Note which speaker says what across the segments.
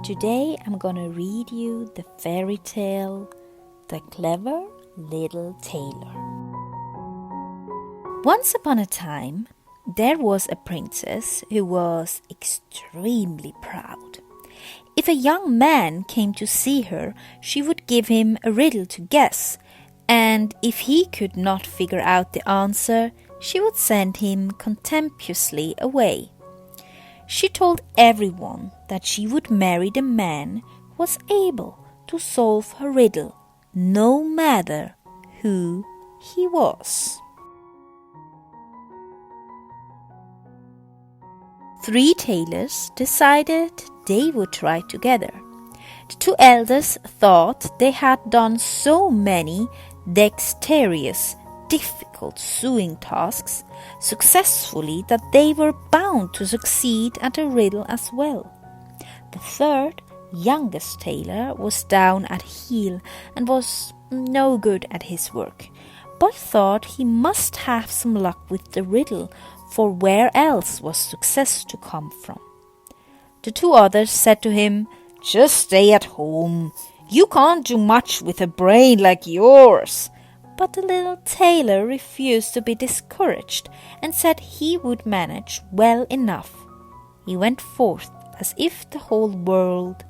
Speaker 1: Today I'm gonna read you the fairy tale, The Clever Little Tailor. Once upon a time, there was a princess who was extremely proud. If a young man came to see her, she would give him a riddle to guess, and if he could not figure out the answer, she would send him contemptuously away. She told everyone that she would marry the man who was able to solve her riddle, no matter who he was. 3 tailors decided they would try together. The 2 elders thought they had done so many dexterous, difficult sewing tasks successfully that they were bound to succeed at a riddle as well. The 3rd, youngest tailor was down at heel and was no good at his work, but thought he must have some luck with the riddle, for where else was success to come from? The 2 others said to him, "Just stay at home. You can't do much with a brain like yours." But the little tailor refused to be discouraged and said he would manage well enough. He went forth as if the whole world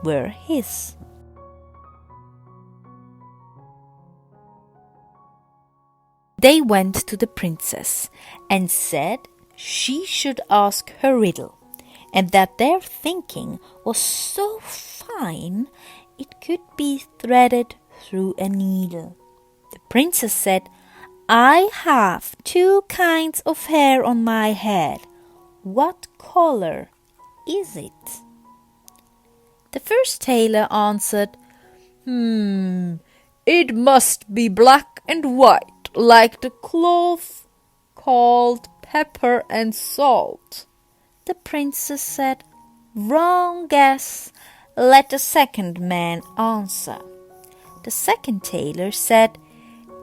Speaker 1: were his. They went to the princess and said she should ask her riddle, and that their thinking was so fine it could be threaded through a needle. The princess said, "I have 2 kinds of hair on my head. What color is it?" The first tailor answered, "It must be black and white, like the cloth called pepper and salt." The princess said, "Wrong guess. Let the second man answer." The second tailor said,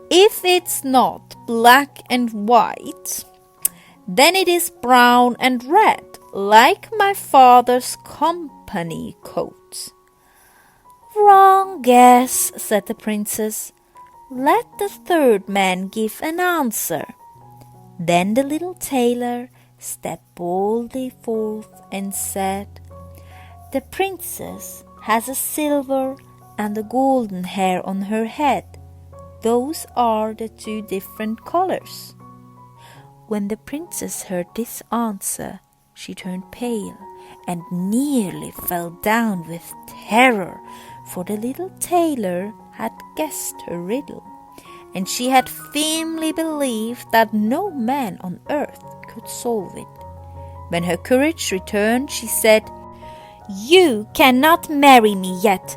Speaker 1: "If it's not black and white, then it is brown and red, like my father's company coat." "Wrong guess," said the princess. "Let the third man give an answer." Then the little tailor stepped boldly forth and said, "The princess has a silver and a golden hair on her head. Those are the 2 different colors." When the princess heard this answer, she turned pale and nearly fell down with terror, for the little tailor had guessed her riddle, and she had firmly believed that no man on earth could solve it. When her courage returned, she said, "You cannot marry me yet.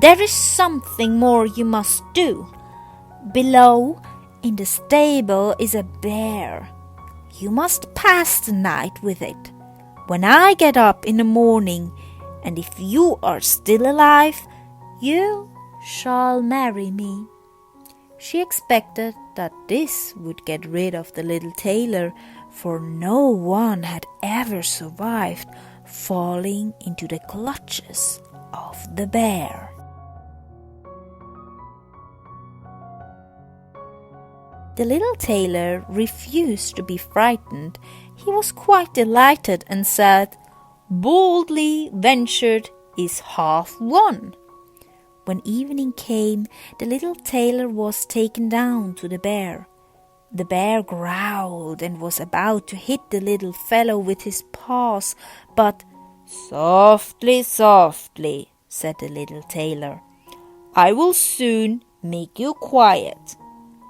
Speaker 1: There is something more you must do. Below, in the stable, is a bear. You must pass the night with it. When I get up in the morning, and if you are still alive, you shall marry me." She expected that this would get rid of the little tailor, for no one had ever survived falling into the clutches of the bear. The little tailor refused to be frightened. He was quite delighted and said, "Boldly ventured is half won." When evening came, the little tailor was taken down to the bear. The bear growled and was about to hit the little fellow with his paws, but "Softly, softly," said the little tailor. "I will soon make you quiet."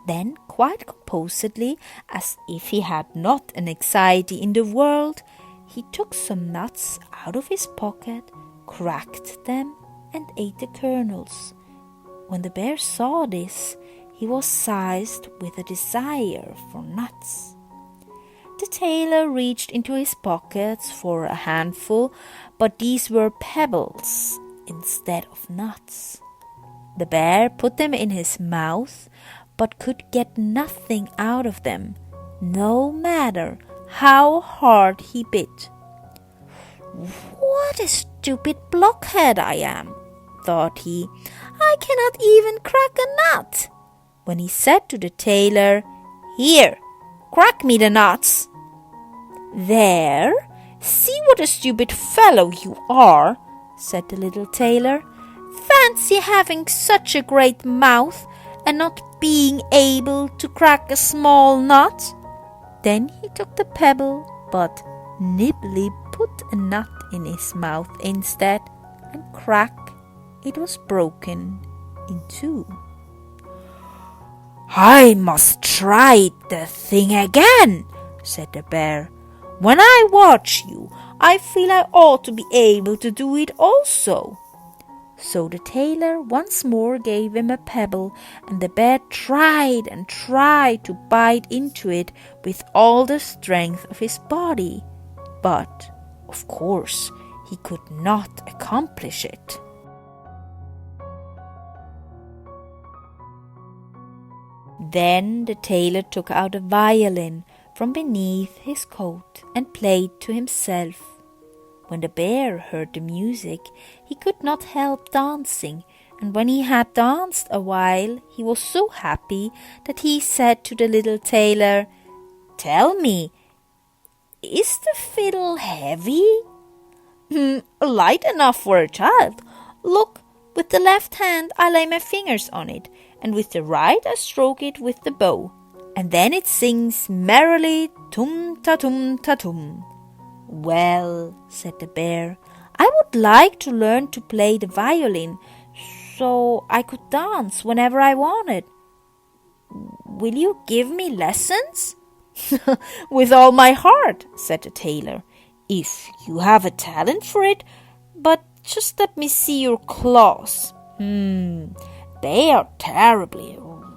Speaker 1: Then, quite composedly, as if he had not an anxiety in the world, he took some nuts out of his pocket, cracked them, and ate the kernels. When the bear saw this, he was seized with a desire for nuts. The tailor reached into his pockets for a handful, but these were pebbles instead of nuts. The bear put them in his mouth, but could get nothing out of them, no matter how hard he bit. "What a stupid blockhead I am," thought he. "I cannot even crack a nut." When he said to the tailor, "Here, crack me the nuts." "There, see what a stupid fellow you are," said the little tailor. "Fancy having such a great mouth and not being able to crack a small nut." Then he took the pebble, but nimbly put a nut in his mouth instead, and crack, it was broken in two. "I must try the thing again," said the bear. "When I watch you, I feel I ought to be able to do it also." So the tailor once more gave him a pebble, and the bear tried and tried to bite into it with all the strength of his body. But, of course, he could not accomplish it. Then the tailor took out a violin from beneath his coat and played to himself. When the bear heard the music, he could not help dancing, and when he had danced a while, he was so happy that he said to the little tailor, "Tell me, is the fiddle heavy?" "Light enough for a child. Look, with the left hand I lay my fingers on it, and with the right I stroke it with the bow, and then it sings merrily, tum-ta-tum-ta-tum." "Well," said the bear, "I would like to learn to play the violin, so I could dance whenever I wanted. Will you give me lessons?" "With all my heart," said the tailor, "if you have a talent for it, but just let me see your claws. They are terribly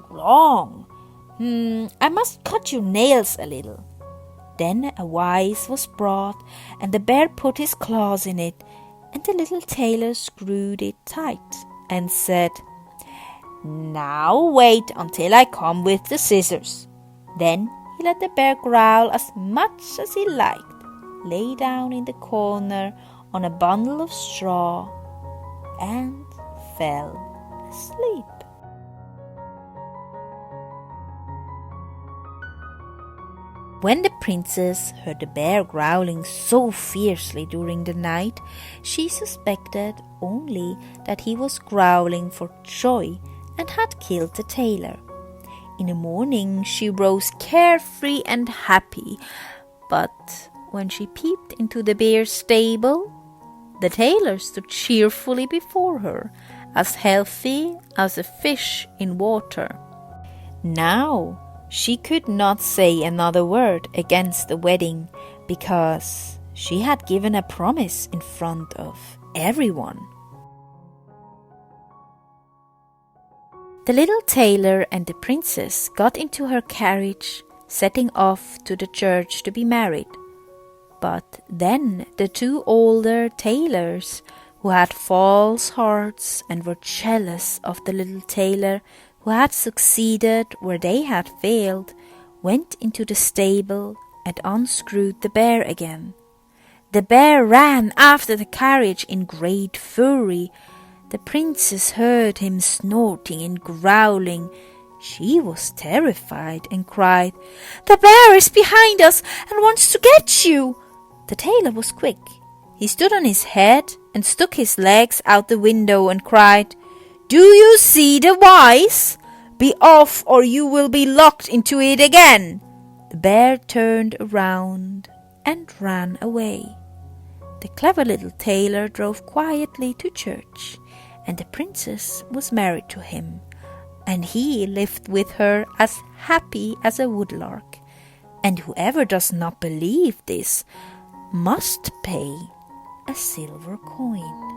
Speaker 1: long. I must cut your nails a little." Then a vise was brought, and the bear put his claws in it, and the little tailor screwed it tight and said, "Now wait until I come with the scissors." Then he let the bear growl as much as he liked, lay down in the corner on a bundle of straw, and fell asleep. When the princess heard the bear growling so fiercely during the night, she suspected only that he was growling for joy and had killed the tailor. In the morning she rose carefree and happy, but when she peeped into the bear's stable, the tailor stood cheerfully before her, as healthy as a fish in water. Now she could not say another word against the wedding, because she had given a promise in front of everyone. The little tailor and the princess got into her carriage, setting off to the church to be married. But then the two older tailors, who had false hearts and were jealous of the little tailor who had succeeded where they had failed, went into the stable and unscrewed the bear again. The bear ran after the carriage in great fury. The princess heard him snorting and growling. She was terrified and cried, "The bear is behind us and wants to get you." The tailor was quick. He stood on his head and stuck his legs out the window and cried, "Do you see the vise? Be off, or you will be locked into it again." The bear turned around and ran away. The clever little tailor drove quietly to church, and the princess was married to him, and he lived with her as happy as a woodlark. And whoever does not believe this must pay a silver coin.